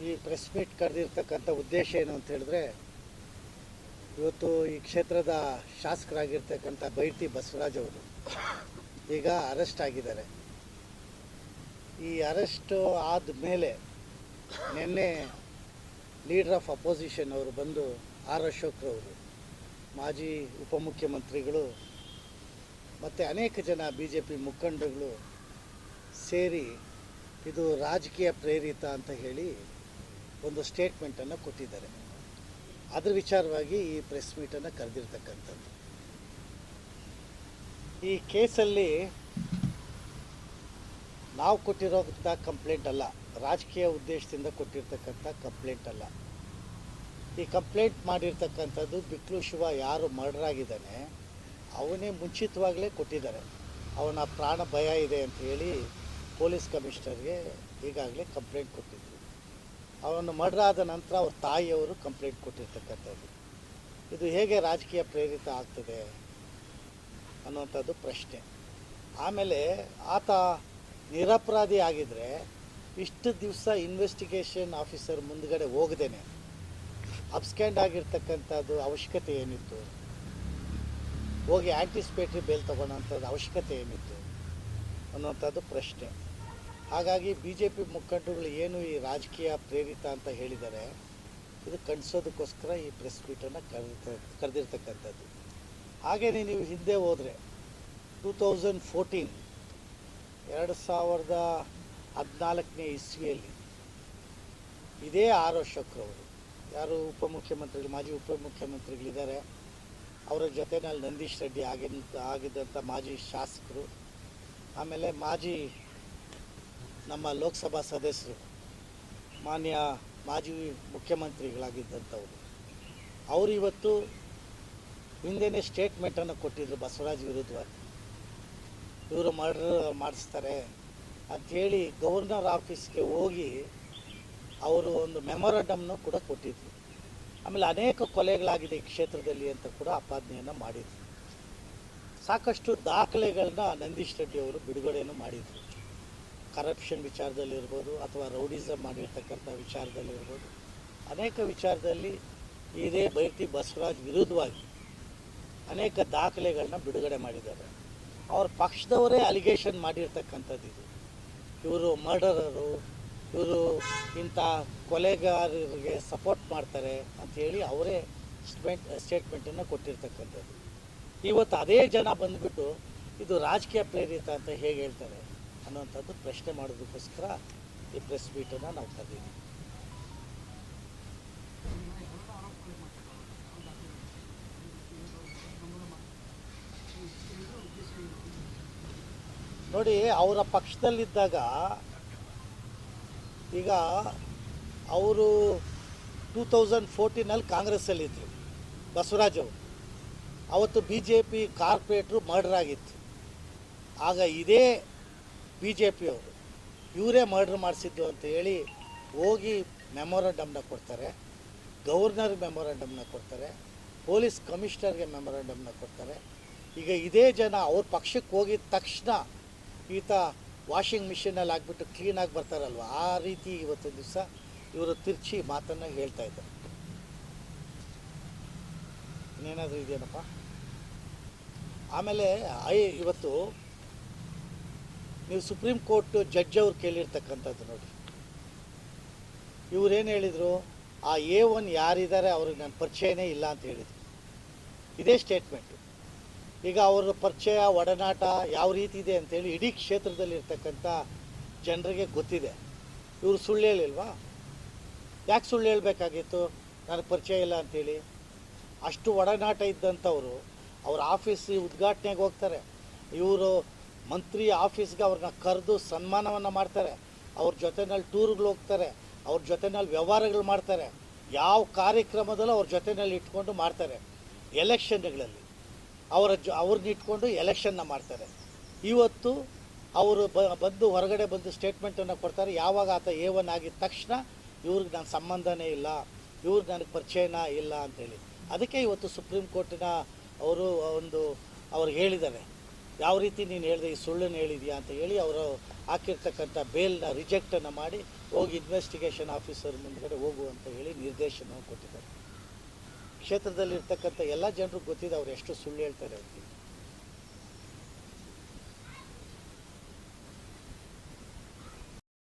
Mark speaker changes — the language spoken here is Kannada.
Speaker 1: ಈ ಪ್ರೆಸ್ ಮೀಟ್ ಕರೆದಿರ್ತಕ್ಕಂಥ ಉದ್ದೇಶ ಏನು ಅಂತ ಹೇಳಿದ್ರೆ, ಇವತ್ತು ಈ ಕ್ಷೇತ್ರದ ಶಾಸಕರಾಗಿರ್ತಕ್ಕಂಥ ಬೈರತಿ ಬಸವರಾಜ್ ಅವರು ಈಗ ಅರೆಸ್ಟ್ ಆಗಿದ್ದಾರೆ. ಈ ಅರೆಸ್ಟ್ ಆದಮೇಲೆ ನಿನ್ನೆ ಲೀಡರ್ ಆಫ್ ಅಪೋಸಿಷನ್ ಅವರು ಬಂದು ಆರ್ ಅಶೋಕ್ರವರು, ಮಾಜಿ ಉಪಮುಖ್ಯಮಂತ್ರಿಗಳು ಮತ್ತು ಅನೇಕ ಜನ BJP ಮುಖಂಡರುಗಳು ಸೇರಿ ಇದು ರಾಜಕೀಯ ಪ್ರೇರಿತ ಅಂತ ಹೇಳಿ ಒಂದು ಸ್ಟೇಟ್ಮೆಂಟನ್ನು ಕೊಟ್ಟಿದ್ದಾರೆ. ಅದರ ವಿಚಾರವಾಗಿ ಈ ಪ್ರೆಸ್ ಮೀಟನ್ನು ಕರೆದಿರ್ತಕ್ಕಂಥದ್ದು. ಈ ಕೇಸಲ್ಲಿ ನಾವು ಕೊಟ್ಟಿರೋಂಥ ಕಂಪ್ಲೇಂಟ್ ಅಲ್ಲ, ರಾಜಕೀಯ ಉದ್ದೇಶದಿಂದ ಕೊಟ್ಟಿರ್ತಕ್ಕಂಥ ಕಂಪ್ಲೇಂಟ್ ಅಲ್ಲ. ಈ ಕಂಪ್ಲೇಂಟ್ ಮಾಡಿರ್ತಕ್ಕಂಥದ್ದು ಬಿಕ್ಲು ಶಿವ ಯಾರು ಮರ್ಡರ್ ಆಗಿದ್ದಾನೆ ಅವನೇ ಮುಂಚಿತವಾಗಲೇ ಕೊಟ್ಟಿದ್ದಾರೆ. ಅವನ ಪ್ರಾಣ ಭಯ ಇದೆ ಅಂತ ಹೇಳಿ ಪೊಲೀಸ್ ಕಮಿಷನರ್ಗೆ ಈಗಾಗಲೇ ಕಂಪ್ಲೇಂಟ್ ಕೊಟ್ಟಿದ್ರು. ಅವನು ಮರ್ಡರ್ ಆದ ನಂತರ ಅವ್ರ ತಾಯಿಯವರು ಕಂಪ್ಲೇಂಟ್ ಕೊಟ್ಟಿರ್ತಕ್ಕಂಥದ್ದು. ಇದು ಹೇಗೆ ರಾಜಕೀಯ ಪ್ರೇರಿತ ಆಗ್ತದೆ ಅನ್ನುವಂಥದ್ದು ಪ್ರಶ್ನೆ. ಆಮೇಲೆ ಆತ ನಿರಪರಾಧಿ ಆಗಿದ್ದರೆ ಇಷ್ಟು ದಿವಸ ಇನ್ವೆಸ್ಟಿಗೇಷನ್ ಆಫೀಸರ್ ಮುಂದ್ಗಡೆ ಹೋಗದೇನೆ ಅಬ್ಸ್ಕ್ಯಾಂಡ್ ಆಗಿರ್ತಕ್ಕಂಥದ್ದು ಅವಶ್ಯಕತೆ ಏನಿತ್ತು? ಹೋಗಿ ಆ್ಯಂಟಿಸಿಪೇಟ್ರಿ ಬೇಲ್ ತೊಗೊಳ್ಳೋಂಥದ್ದು ಅವಶ್ಯಕತೆ ಏನಿತ್ತು ಅನ್ನುವಂಥದ್ದು ಪ್ರಶ್ನೆ. ಹಾಗಾಗಿ BJP ಮುಖಂಡರುಗಳು ಏನು ಈ ರಾಜಕೀಯ ಪ್ರೇರಿತ ಅಂತ ಹೇಳಿದ್ದಾರೆ, ಇದು ಖಂಡಿಸೋದಕ್ಕೋಸ್ಕರ ಈ ಪ್ರೆಸ್ ಮೀಟನ್ನು ಕರೆದಿರ್ತಕ್ಕಂಥದ್ದು. ಹಾಗೆಯೇ ನೀವು ಹಿಂದೆ ಹೋದರೆ 2014 2014ನೇ ಇಸ್ವಿಯಲ್ಲಿ ಇದೇ ಆರ್ ಅಶೋಕ್ರವರು, ಯಾರು ಉಪಮುಖ್ಯಮಂತ್ರಿಗಳು, ಮಾಜಿ ಉಪಮುಖ್ಯಮಂತ್ರಿಗಳಿದ್ದಾರೆ, ಅವರ ಜೊತೆನಲ್ಲಿ ನಂದೀಶ್ ರೆಡ್ಡಿ ಆಗಿದ್ದಂಥ ಮಾಜಿ ಶಾಸಕರು, ಆಮೇಲೆ ಮಾಜಿ ನಮ್ಮ ಲೋಕಸಭಾ ಸದಸ್ಯರು, ಮಾನ್ಯ ಮಾಜಿ ಮುಖ್ಯಮಂತ್ರಿಗಳಾಗಿದ್ದಂಥವ್ರು, ಅವರು ಇವತ್ತು ಹಿಂದೆಯೇ ಸ್ಟೇಟ್ಮೆಂಟನ್ನು ಕೊಟ್ಟಿದ್ರು ಬಸವರಾಜ್ ವಿರುದ್ಧವಾಗಿ. ಇವರು ಮರ್ಡರ್ ಮಾಡಿಸ್ತಾರೆ ಅಂಥೇಳಿ ಗವರ್ನರ್ ಆಫೀಸ್ಗೆ ಹೋಗಿ ಅವರು ಒಂದು ಮೆಮೊರಂಡಮ್ನು ಕೂಡ ಕೊಟ್ಟಿದ್ರು. ಆಮೇಲೆ ಅನೇಕ ಕೊಲೆಗಳಾಗಿದೆ ಈ ಕ್ಷೇತ್ರದಲ್ಲಿ ಅಂತ ಕೂಡ ಆಪಾದನೆಯನ್ನು ಮಾಡಿದರು. ಸಾಕಷ್ಟು ದಾಖಲೆಗಳನ್ನ ನಂದೀಶ್ ರೆಡ್ಡಿ ಅವರು ಬಿಡುಗಡೆಯನ್ನು ಮಾಡಿದರು. ಕರಪ್ಷನ್ ವಿಚಾರದಲ್ಲಿರ್ಬೋದು ಅಥವಾ ರೌಡಿಸಮ್ ಮಾಡಿರ್ತಕ್ಕಂಥ ವಿಚಾರದಲ್ಲಿರ್ಬೋದು, ಅನೇಕ ವಿಚಾರದಲ್ಲಿ ಇದೇ ಬೈರತಿ ಬಸವರಾಜ್ ವಿರುದ್ಧವಾಗಿ ಅನೇಕ ದಾಖಲೆಗಳನ್ನ ಬಿಡುಗಡೆ ಮಾಡಿದ್ದಾರೆ. ಅವ್ರ ಪಕ್ಷದವರೇ ಅಲಿಗೇಷನ್ ಮಾಡಿರ್ತಕ್ಕಂಥದ್ದು ಇದು. ಇವರು ಮರ್ಡರರು, ಇವರು ಇಂಥ ಕೊಲೆಗಾರರಿಗೆ ಸಪೋರ್ಟ್ ಮಾಡ್ತಾರೆ ಅಂಥೇಳಿ ಅವರೇ ಸ್ಟೇಟ್ಮೆಂಟನ್ನು ಕೊಟ್ಟಿರ್ತಕ್ಕಂಥದ್ದು. ಇವತ್ತು ಅದೇ ಜನ ಬಂದುಬಿಟ್ಟು ಇದು ರಾಜಕೀಯ ಪ್ರೇರಿತ ಅಂತ ಹೇಗೆ ಹೇಳ್ತಾರೆ ಅನ್ನೋವಂಥದ್ದು ಪ್ರಶ್ನೆ ಮಾಡೋದಕ್ಕೋಸ್ಕರ ಈ ಪ್ರೆಸ್ ಮೀಟನ್ನು ನಾವು ಕರೆದಿದ್ದೀವಿ. ನೋಡಿ, ಅವರ ಪಕ್ಷದಲ್ಲಿದ್ದಾಗ, ಈಗ ಅವರು 2014ನಲ್ಲಿ ಕಾಂಗ್ರೆಸ್ಸಲ್ಲಿದ್ದರು ಬಸವರಾಜ್ ಅವರು. ಅವತ್ತು BJP ಕಾರ್ಪೊರೇಟ್ರು ಮರ್ಡರ್ ಆಗಿತ್ತು. ಆಗ ಇದೇ BJP ಅವರು ಇವರೇ ಮರ್ಡರ್ ಮಾಡಿಸಿದ್ದು ಅಂತ ಹೇಳಿ ಹೋಗಿ ಮೆಮೊರಂಡಮ್ನ ಕೊಡ್ತಾರೆ, ಗವರ್ನರ್ ಮೆಮೊರಂಡಮ್ನ ಕೊಡ್ತಾರೆ, ಪೊಲೀಸ್ ಕಮಿಷನರ್ಗೆ ಮೆಮೊರಂಡಮ್ನ ಕೊಡ್ತಾರೆ. ಈಗ ಇದೇ ಜನ ಅವ್ರ ಪಕ್ಷಕ್ಕೆ ಹೋಗಿದ ತಕ್ಷಣ ಈತ ವಾಷಿಂಗ್ ಮಿಷಿನಲ್ಲಿ ಹಾಕ್ಬಿಟ್ಟು ಕ್ಲೀನಾಗಿ ಬರ್ತಾರಲ್ವ, ಆ ರೀತಿ ಇವತ್ತೊಂದು ದಿವಸ ಇವರು ತಿರ್ಚಿ ಮಾತನ್ನು ಹೇಳ್ತಾ ಇದ್ದಾರೆ. ಇನ್ನೇನಾದರೂ ಇದೆಯೇನಪ್ಪ? ಆಮೇಲೆ ಇವತ್ತು ನೀವು ಸುಪ್ರೀಂ ಕೋರ್ಟ್ ಜಡ್ಜ್ ಅವ್ರು ಕೇಳಿರ್ತಕ್ಕಂಥದ್ದು ನೋಡಿ, ಇವರೇನು ಹೇಳಿದರು, ಆ A1 ಯಾರಿದ್ದಾರೆ ಅವ್ರಿಗೆ ನನ್ನ ಪರಿಚಯನೇ ಇಲ್ಲ ಅಂತ ಹೇಳಿದರು. ಇದೇ ಸ್ಟೇಟ್ಮೆಂಟು. ಈಗ ಅವರ ಪರಿಚಯ, ಒಡನಾಟ ಯಾವ ರೀತಿ ಇದೆ ಅಂತೇಳಿ ಇಡೀ ಕ್ಷೇತ್ರದಲ್ಲಿರ್ತಕ್ಕಂಥ ಜನರಿಗೆ ಗೊತ್ತಿದೆ. ಇವರು ಸುಳ್ಳು ಹೇಳಿಲ್ವಾ? ಯಾಕೆ ಸುಳ್ಳು ಹೇಳಬೇಕಾಗಿತ್ತು ನನಗೆ ಪರಿಚಯ ಇಲ್ಲ ಅಂಥೇಳಿ? ಅಷ್ಟು ಒಡನಾಟ ಇದ್ದಂಥವರು ಅವ್ರ ಆಫೀಸ್ ಉದ್ಘಾಟನೆಗೆ ಹೋಗ್ತಾರೆ, ಇವರು ಮಂತ್ರಿ ಆಫೀಸ್ಗೆ ಅವ್ರನ್ನ ಕರೆದು ಸನ್ಮಾನವನ್ನು ಮಾಡ್ತಾರೆ, ಅವ್ರ ಜೊತೆನಲ್ಲಿ ಟೂರ್ಗಳು ಹೋಗ್ತಾರೆ, ಅವ್ರ ಜೊತೆನಲ್ಲಿ ವ್ಯವಹಾರಗಳು ಮಾಡ್ತಾರೆ, ಯಾವ ಕಾರ್ಯಕ್ರಮದಲ್ಲೂ ಅವ್ರ ಜೊತೆಯಲ್ಲಿ ಇಟ್ಕೊಂಡು ಮಾಡ್ತಾರೆ. ಎಲೆಕ್ಷನ್ಗಳಲ್ಲಿ ಅವ್ರನ್ನ ಇಟ್ಕೊಂಡು ಎಲೆಕ್ಷನ್ನ ಮಾಡ್ತಾರೆ. ಇವತ್ತು ಅವರು ಬಂದು ಹೊರಗಡೆ ಬಂದು ಸ್ಟೇಟ್ಮೆಂಟನ್ನು ಕೊಡ್ತಾರೆ, ಯಾವಾಗ ಆತ A1 ಆಗಿದ ತಕ್ಷಣ ಇವ್ರಿಗೆ ನನ್ನ ಸಂಬಂಧನೇ ಇಲ್ಲ, ಇವ್ರಿಗೆ ನನಗೆ ಪರಿಚಯನ ಇಲ್ಲ ಅಂಥೇಳಿ. ಅದಕ್ಕೆ ಇವತ್ತು ಸುಪ್ರೀಂ ಕೋರ್ಟಿನ ಅವರು ಅವ್ರಿಗೆ ಹೇಳಿದ್ದಾರೆ, ಯಾವ ರೀತಿ ನೀನು ಹೇಳಿದೆ ಈ ಸುಳ್ಳನ್ನು ಹೇಳಿದ್ಯಾ ಅಂತ ಹೇಳಿ ಅವರು ಹಾಕಿರ್ತಕ್ಕಂಥ ಬೇಲ್ನ ರಿಜೆಕ್ಟನ್ನು ಮಾಡಿ ಹೋಗಿ ಇನ್ವೆಸ್ಟಿಗೇಷನ್ ಆಫೀಸರ್ ಮುಂದ್ಗಡೆ ಹೋಗು ಅಂತ ಹೇಳಿ ನಿರ್ದೇಶನ ಕೊಟ್ಟಿದ್ದಾರೆ. ಕ್ಷೇತ್ರದಲ್ಲಿರ್ತಕ್ಕಂಥ ಎಲ್ಲ ಜನರು ಗೊತ್ತಿದೆ ಅವ್ರು ಎಷ್ಟು ಸುಳ್ಳು ಹೇಳ್ತಾರೆ ಅಂತ.